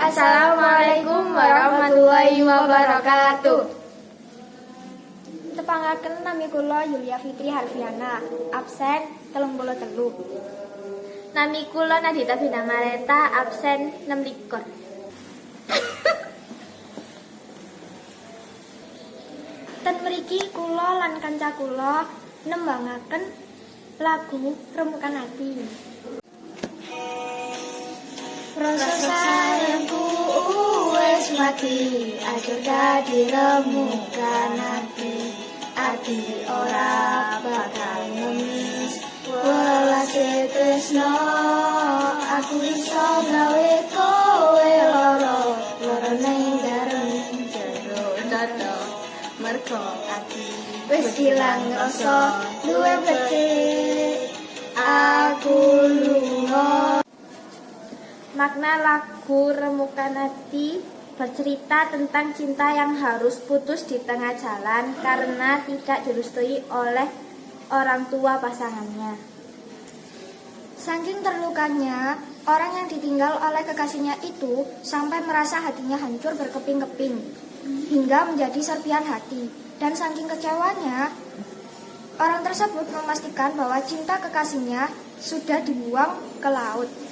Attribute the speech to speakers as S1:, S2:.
S1: Assalamualaikum warahmatullahi wabarakatuh.
S2: Tepangaken nami kula Yulia Fitri Harfiana, absen 33.
S1: Nami kula Nadita Bina Mareta, absen 26.
S2: Ten mriki kula lan kanca kula nembangaken lagu Remukan Hati. Rasa sayangku wis mati, aja dadi remukan hati. Ati ora bakal ngemis, welase tresno. Aku iso gawe kowe loro, loro ning darem jero dodo. Mergo ati wis ilang rasa, duwe becik aku lunga.
S1: Makna lagu Remukan Hati bercerita tentang cinta yang harus putus di tengah jalan karena tidak direstui oleh orang tua pasangannya.
S2: Saking terlukanya, orang yang ditinggal oleh kekasihnya itu sampai merasa hatinya hancur berkeping-keping, hingga menjadi serpihan hati. Dan saking kecewanya, orang tersebut memastikan bahwa cinta kekasihnya sudah dibuang ke laut.